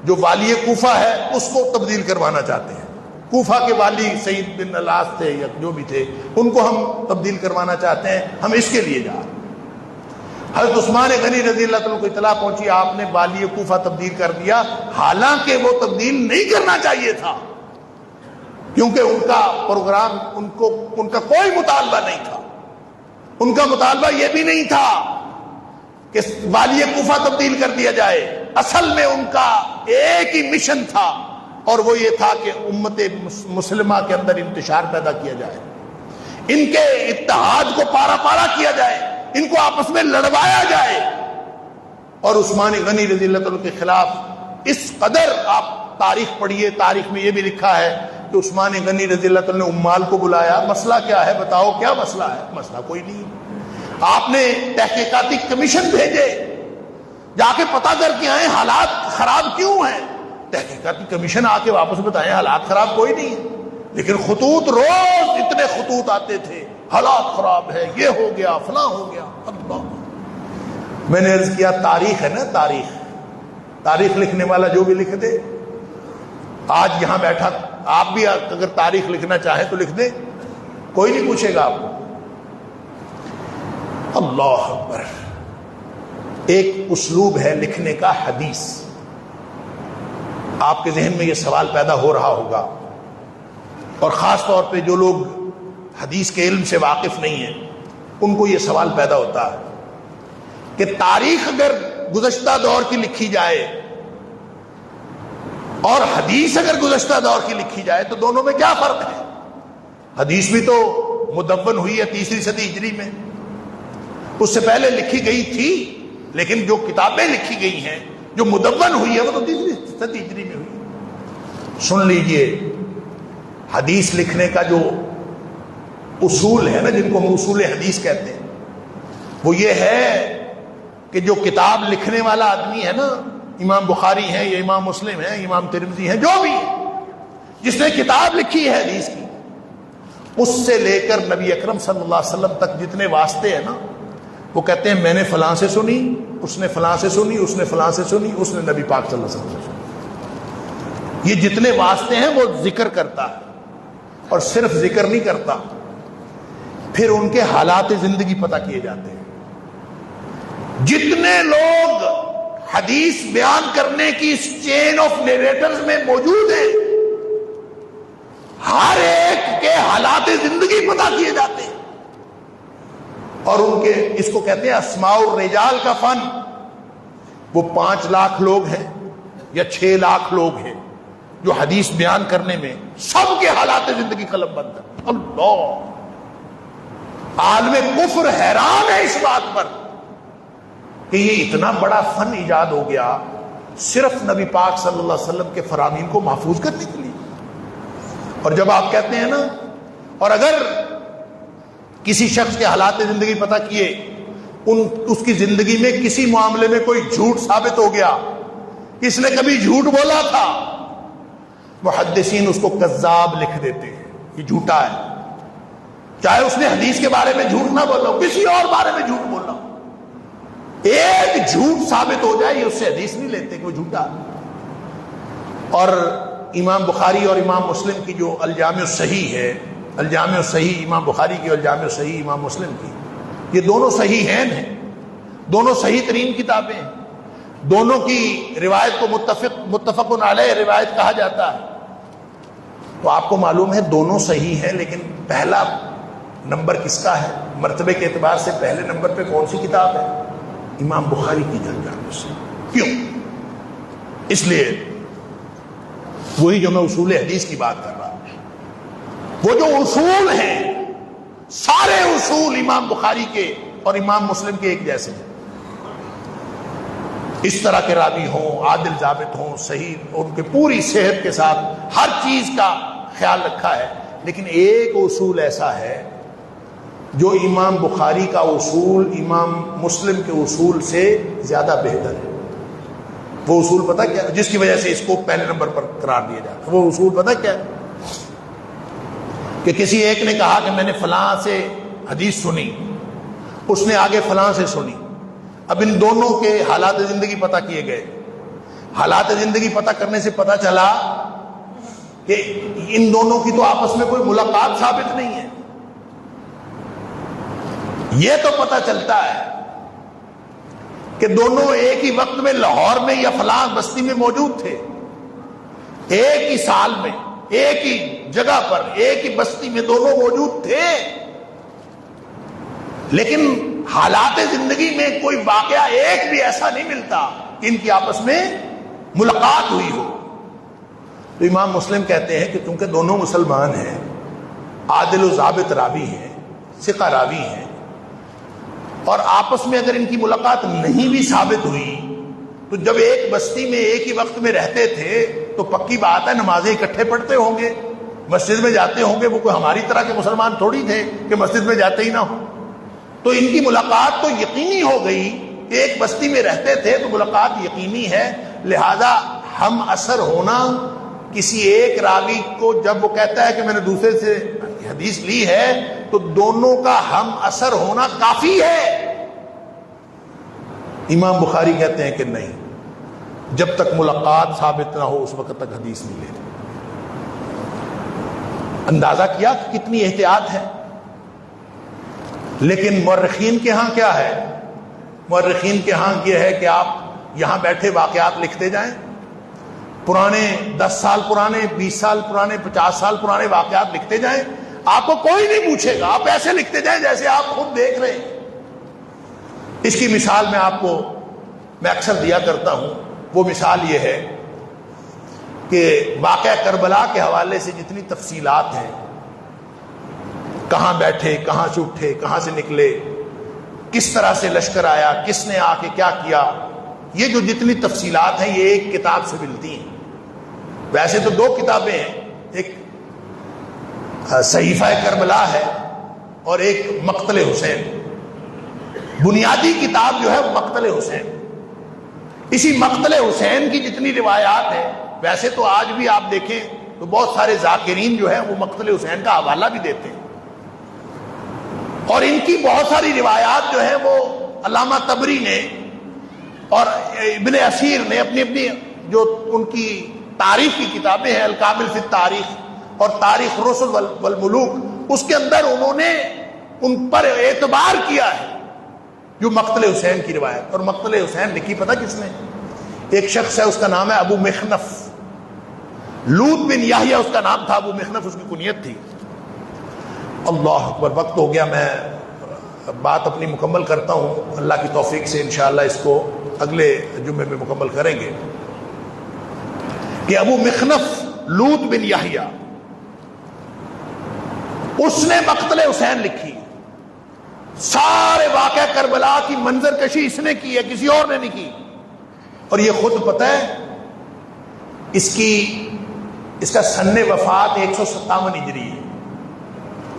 Speaker 1: جو والی کوفہ ہے اس کو تبدیل کروانا چاہتے ہیں. کوفہ کے والی سعید بن الاس تھے یا جو بھی تھے، ان کو ہم تبدیل کروانا چاہتے ہیں، ہم اس کے لیے جا رہے ہیں. حضرت عثمان غنی رضی اللہ تعالیٰ کو اطلاع پہنچی، آپ نے والی کوفہ تبدیل کر دیا. حالانکہ وہ تبدیل نہیں کرنا چاہیے تھا، کیونکہ ان کا پروگرام، ان کا کوئی مطالبہ نہیں تھا. ان کا مطالبہ یہ بھی نہیں تھا کہ والی کوفہ تبدیل کر دیا جائے. اصل میں ان کا ایک ہی مشن تھا، اور وہ یہ تھا کہ امت مسلمہ کے اندر انتشار پیدا کیا جائے، ان کے اتحاد کو پارا پارا کیا جائے، ان کو آپس میں لڑوایا جائے. اور عثمان غنی رضی اللہ تعالیٰ کے خلاف اس قدر، آپ تاریخ پڑھیے، تاریخ میں یہ بھی لکھا ہے کہ عثمان غنی رضی اللہ تعالیٰ نے عمال کو بلایا. مسئلہ کیا ہے؟ بتاؤ کیا مسئلہ ہے؟ مسئلہ کوئی نہیں. آپ نے تحقیقاتی کمیشن بھیجے، جا کے پتہ کر کے آئے حالات خراب کیوں ہیں. تحقیقاتی کمیشن آ کے واپس بتائیں حالات خراب کوئی نہیں ہے. لیکن خطوط، روز اتنے خطوط آتے تھے، حالات خراب ہے، یہ ہو گیا، فلاں ہو گیا. اللہ، میں نے عرض کیا تاریخ ہے نا، تاریخ لکھنے والا جو بھی لکھ دے. آج یہاں بیٹھا آپ بھی اگر تاریخ لکھنا چاہیں تو لکھ دیں، کوئی نہیں پوچھے گا آپ کو۔ اللہ اکبر۔ ایک اسلوب ہے لکھنے کا حدیث۔ آپ کے ذہن میں یہ سوال پیدا ہو رہا ہوگا، اور خاص طور پہ جو لوگ حدیث کے علم سے واقف نہیں ہیں ان کو یہ سوال پیدا ہوتا ہے کہ تاریخ اگر گزشتہ دور کی لکھی جائے اور حدیث اگر گزشتہ دور کی لکھی جائے تو دونوں میں کیا فرق ہے؟ حدیث بھی تو مدون ہوئی ہے 3 صدی ہجری میں، اس سے پہلے لکھی گئی تھی، لیکن جو کتابیں لکھی گئی ہیں جو مدون ہوئی ہے وہ تو 3 صدی ہجری میں ہوئی۔ سن لیجئے، حدیث لکھنے کا جو اصول ہے نا، جن کو ہم اصول حدیث کہتے ہیں، وہ یہ ہے کہ جو کتاب لکھنے والا آدمی ہے نا، امام بخاری ہے یا امام مسلم ہے، امام ترمذی ہے، جو بھی ہے، جس نے کتاب لکھی ہے حدیث کی، اس سے لے کر نبی اکرم صلی اللہ علیہ وسلم تک جتنے واسطے ہیں نا، وہ کہتے ہیں میں نے فلاں سے سنی، اس نے فلاں سے سنی، اس نے فلاں سے سنی، اس نے نبی پاک صلی اللہ علیہ وسلم سے سنی۔ یہ جتنے واسطے ہیں وہ ذکر کرتا ہے، اور صرف ذکر نہیں کرتا، پھر ان کے حالات زندگی پتہ کیے جاتے ہیں۔ جتنے لوگ حدیث بیان کرنے کی اس چین آف نیریٹرز میں موجود ہیں، ہر ایک کے حالات زندگی پتہ کیے جاتے ہیں، اور ان کے، اس کو کہتے ہیں اسماء الرجال کا فن۔ وہ 5 لاکھ لوگ ہیں یا 6 لاکھ لوگ ہیں جو حدیث بیان کرنے میں سب کے حالات زندگی قلم بند ہے۔ اللہ، عالم کفر حیران ہے اس بات پر کہ یہ اتنا بڑا فن ایجاد ہو گیا صرف نبی پاک صلی اللہ علیہ وسلم کے فرامین کو محفوظ کرنے کے لیے۔ اور جب آپ کہتے ہیں نا، اور اگر کسی شخص کے حالات زندگی پتہ کیے، اس کی زندگی میں کسی معاملے میں کوئی جھوٹ ثابت ہو گیا، کس نے کبھی جھوٹ بولا تھا، محدثین اس کو کذاب لکھ دیتے ہیں، یہ جھوٹا ہے، چاہے اس نے حدیث کے بارے میں جھوٹ نہ بولا ہو، کسی اور بارے میں جھوٹ بولا ہو، ایک جھوٹ ثابت ہو جائے یہ اس سے حدیث نہیں لیتے کہ وہ جھوٹا ہے۔ اور امام بخاری اور امام مسلم کی جو الجامع الصحیح ہے، الجامع الصحیح امام بخاری کی اور الجامع الصحیح امام مسلم کی، یہ دونوں صحیح ہیں، دونوں صحیح ترین کتابیں ہیں، دونوں کی روایت کو متفق علیہ روایت کہا جاتا ہے۔ تو آپ کو معلوم ہے دونوں صحیح ہیں، لیکن پہلا نمبر کس کا ہے؟ مرتبے کے اعتبار سے پہلے نمبر پہ کون سی کتاب ہے؟ امام بخاری کی الجامع الصحیح۔ کیوں؟ اس لیے وہی جو میں اصول حدیث کی بات کر رہا ہوں، وہ جو اصول ہیں سارے اصول امام بخاری کے اور امام مسلم کے ایک جیسے ہیں۔ اس طرح کے راوی ہوں، عادل ضابط ہوں، صحیح، ان کے پوری صحت کے ساتھ ہر چیز کا خیال رکھا ہے، لیکن ایک اصول ایسا ہے جو امام بخاری کا اصول امام مسلم کے اصول سے زیادہ بہتر ہے۔ وہ اصول پتہ کیا، جس کی وجہ سے اس کو پہلے نمبر پر قرار دیا جاتا ہے؟ وہ اصول پتہ کیا ہے کہ کسی ایک نے کہا کہ میں نے فلاں سے حدیث سنی، اس نے آگے فلاں سے سنی، اب ان دونوں کے حالات زندگی پتہ کیے گئے، حالات زندگی پتہ کرنے سے پتہ چلا کہ ان دونوں کی تو آپس میں کوئی ملاقات ثابت نہیں ہے۔ یہ تو پتہ چلتا ہے کہ دونوں ایک ہی وقت میں لاہور میں یا فلاں بستی میں موجود تھے، ایک ہی سال میں، ایک ہی جگہ پر، ایک ہی بستی میں دونوں موجود تھے، لیکن حالات زندگی میں کوئی واقعہ ایک بھی ایسا نہیں ملتا کہ ان کی آپس میں ملاقات ہوئی ہو۔ تو امام مسلم کہتے ہیں کہ چونکہ دونوں مسلمان ہیں، عادل و ضابط راوی ہیں، ثقہ راوی ہیں، اور آپس میں اگر ان کی ملاقات نہیں بھی ثابت ہوئی تو جب ایک بستی میں ایک ہی وقت میں رہتے تھے تو پکی بات ہے نمازیں اکٹھے پڑھتے ہوں گے، مسجد میں جاتے ہوں گے، وہ کوئی ہماری طرح کے مسلمان تھوڑی تھے کہ مسجد میں جاتے ہی نہ ہوں۔ تو ان کی ملاقات تو یقینی ہو گئی کہ ایک بستی میں رہتے تھے تو ملاقات یقینی ہے، لہذا ہم اثر ہونا کسی ایک راوی کو جب وہ کہتا ہے کہ میں نے دوسرے سے حدیث لی ہے تو دونوں کا ہم اثر ہونا کافی ہے۔ امام بخاری کہتے ہیں کہ نہیں، جب تک ملاقات ثابت نہ ہو اس وقت تک حدیث نہیں لیتے۔ اندازہ کیا کہ کتنی احتیاط ہے. لیکن مورخین کے ہاں کیا ہے؟ مورخین کے ہاں یہ ہے کہ آپ یہاں بیٹھے واقعات لکھتے جائیں، پرانے 10 سال پرانے، 20 سال پرانے، 50 سال پرانے واقعات لکھتے جائیں، آپ کو کوئی نہیں پوچھے گا. آپ ایسے لکھتے جائیں جیسے آپ خود دیکھ رہے ہیں. اس کی مثال میں اکثر دیا کرتا ہوں. وہ مثال یہ ہے کہ واقعہ کربلا کے حوالے سے جتنی تفصیلات ہیں، کہاں بیٹھے، کہاں سے اٹھے، کہاں سے نکلے، کس طرح سے لشکر آیا، کس نے آ کے کیا کیا، یہ جو جتنی تفصیلات ہیں یہ ایک کتاب سے ملتی ہیں. ویسے تو 2 کتابیں ہیں، ایک صحیفہ کربلا ہے اور ایک مقتل حسین. بنیادی کتاب جو ہے مقتل حسین. اسی مقتل حسین کی جتنی روایات ہیں، ویسے تو آج بھی آپ دیکھیں تو بہت سارے ذاکرین جو ہیں وہ مقتل حسین کا حوالہ بھی دیتے ہیں، اور ان کی بہت ساری روایات جو ہیں وہ علامہ طبری نے اور ابن اسیر نے اپنی جو ان کی تاریخ کی کتابیں ہیں، الکامل فی التاریخ اور تاریخ رسل والملوک، اس کے اندر انہوں نے ان پر اعتبار کیا ہے جو مقتل حسین کی روایت. اور مقتل حسین لکھی پتہ کس نے؟ ایک شخص ہے، اس کا نام ہے ابو مخنف. لوط بن یحییٰ اس کا نام تھا، ابو مخنف اس کی کنیت تھی. اللہ اکبر، وقت ہو گیا، میں بات اپنی مکمل کرتا ہوں. اللہ کی توفیق سے انشاءاللہ اس کو اگلے جمعے میں مکمل کریں گے. کہ ابو مخنف لوط بن یحییٰ، اس نے مقتل حسین لکھی. سارے واقعہ کربلا کی منظر کشی اس نے کی ہے، کسی اور نے نہیں کی. اور یہ خود پتہ ہے اس کا سن وفات 157 ہجری ہے،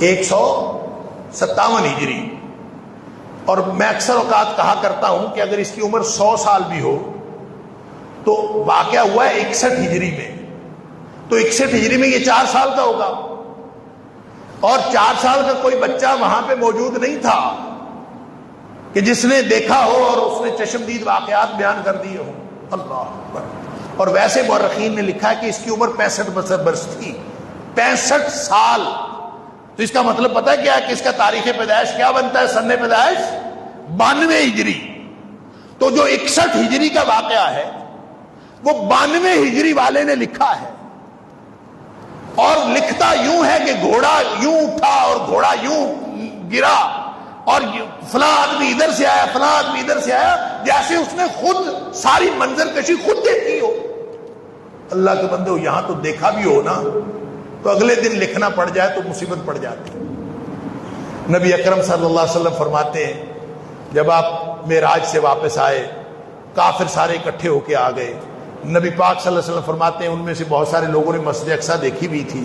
Speaker 1: 157 ہجری. اور میں اکثر اوقات کہا کرتا ہوں کہ اگر اس کی عمر 100 سال بھی ہو تو واقعہ ہوا ہے 61 ہجری میں، تو 61 ہجری میں یہ 4 سال کا ہوگا، اور 4 سال کا کوئی بچہ وہاں پہ موجود نہیں تھا کہ جس نے دیکھا ہو اور اس نے چشمدید واقعات بیان کر دیے ہوں. اللہ اکبر. اور ویسے مورخین نے لکھا ہے کہ اس کی عمر 65 برس تھی، 65 سال. تو اس کا مطلب پتہ ہے کیا ہے کہ اس کا تاریخ پیدائش کیا بنتا ہے؟ سن پیدائش 92 ہجری. تو جو 61 ہجری کا واقعہ ہے وہ 92 ہجری والے نے لکھا ہے. اور لکھتا یوں ہے کہ گھوڑا یوں اٹھا اور گھوڑا یوں گرا، اور فلاں آدمی ادھر سے آیا، فلاں آدمی ادھر سے آیا، جیسے اس نے خود ساری منظر کشی خود دیکھی ہو. اللہ کے بندے، یہاں تو دیکھا بھی ہو نا تو اگلے دن لکھنا پڑ جائے تو مصیبت پڑ جاتی. نبی اکرم صلی اللہ علیہ وسلم فرماتے ہیں جب آپ معراج سے واپس آئے، کافر سارے اکٹھے ہو کے آ گئے. نبی پاک صلی اللہ علیہ وسلم فرماتے ہیں ان میں سے بہت سارے لوگوں نے مسجد اقصی دیکھی بھی تھی.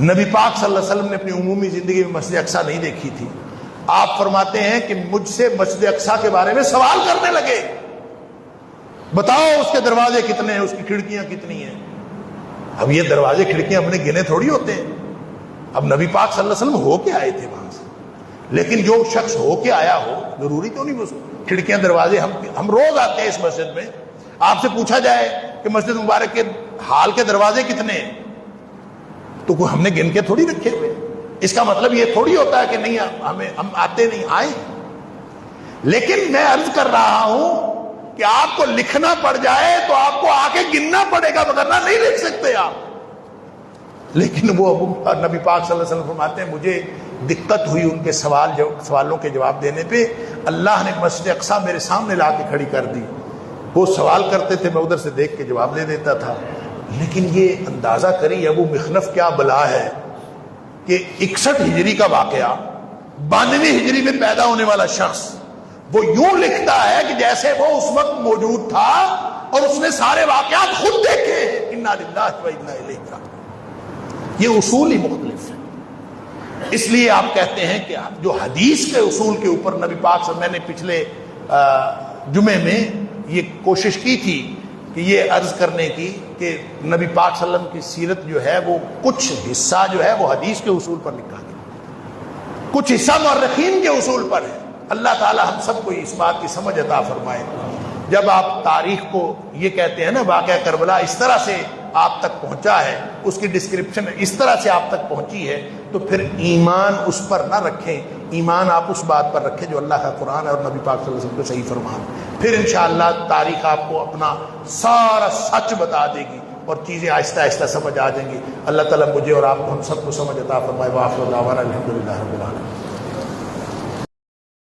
Speaker 1: نبی پاک صلی اللہ علیہ وسلم نے اپنی عمومی زندگی میں مسجد اقصی نہیں دیکھی تھی. آپ فرماتے ہیں کہ مجھ سے مسجد اقصی کے بارے میں سوال کرنے لگے، بتاؤ اس کے دروازے کتنے ہیں، اس کی کھڑکیاں کتنی ہیں. اب یہ دروازے کھڑکیاں اپنے گنے تھوڑی ہوتے ہیں. اب نبی پاک صلی اللہ علیہ وسلم ہو کے آئے تھے وہاں سے، لیکن جو شخص ہو کے آیا ہو ضروری تو نہیں وہ کھڑکیاں دروازے. ہم روز آتے ہیں اس مسجد میں، آپ سے پوچھا جائے کہ مسجد مبارک کے حال کے دروازے کتنے ہیں تو کوئی ہم نے گن کے تھوڑی رکھے ہوئے. اس کا مطلب یہ تھوڑی ہوتا ہے کہ نہیں ہم آتے نہیں، آئے. لیکن میں عرض کر رہا ہوں کہ آپ کو لکھنا پڑ جائے تو آپ کو آ کے گننا پڑے گا، وگرنہ نہیں لکھ سکتے آپ. لیکن وہ نبی پاک صلی اللہ علیہ وسلم فرماتے ہیں مجھے دقت ہوئی ان کے سوالوں کے جواب دینے پہ. اللہ نے مسجد اقصی میرے سامنے لا کے کھڑی کر دی. وہ سوال کرتے تھے، میں ادھر سے دیکھ کے جواب دے دیتا تھا. لیکن یہ اندازہ کری ابو مخنف کیا بلا ہے کہ 61 ہجری کا واقعہ 92 ہجری میں پیدا ہونے والا شخص وہ یوں لکھتا ہے کہ جیسے وہ اس وقت موجود تھا اور اس نے سارے واقعات خود دیکھے. انا للہ و انا الیہ راجعون. یہ اصول ہی مختلف ہے. اس لیے آپ کہتے ہیں کہ جو حدیث کے اصول کے اوپر نبی پاک صلی اللہ علیہ وسلم، میں نے پچھلے جمعے میں یہ کوشش کی تھی کہ یہ عرض کرنے کی کہ نبی پاک صلی اللہ علیہ وسلم کی سیرت جو ہے وہ کچھ حصہ جو ہے وہ حدیث کے اصول پر لکھا گیا، کچھ حصہ مورخین کے اصول پر ہے. اللہ تعالی ہم سب کو اس بات کی سمجھ عطا فرمائے. جب آپ تاریخ کو یہ کہتے ہیں نا واقعہ کربلا، اس طرح سے آپ تک پہنچا ہے، اس کی ڈسکرپشن اس طرح سے آپ تک پہنچی ہے، تو پھر ایمان اس پر نہ رکھیں، ایمان آپ اس بات پر رکھیں جو اللہ کا قرآن ہے اور نبی پاک صلی اللہ علیہ وسلم کا صحیح فرمان، پھر انشاءاللہ تاریخ آپ کو اپنا سارا سچ بتا دے گی اور چیزیں آہستہ آہستہ سمجھ آ جائیں گی۔ اللہ تعالیٰ مجھے اور آپ کو ہم سب کو سمجھ عطا فرمائے۔ وآخر دعوانا الحمدللہ رب العالمین۔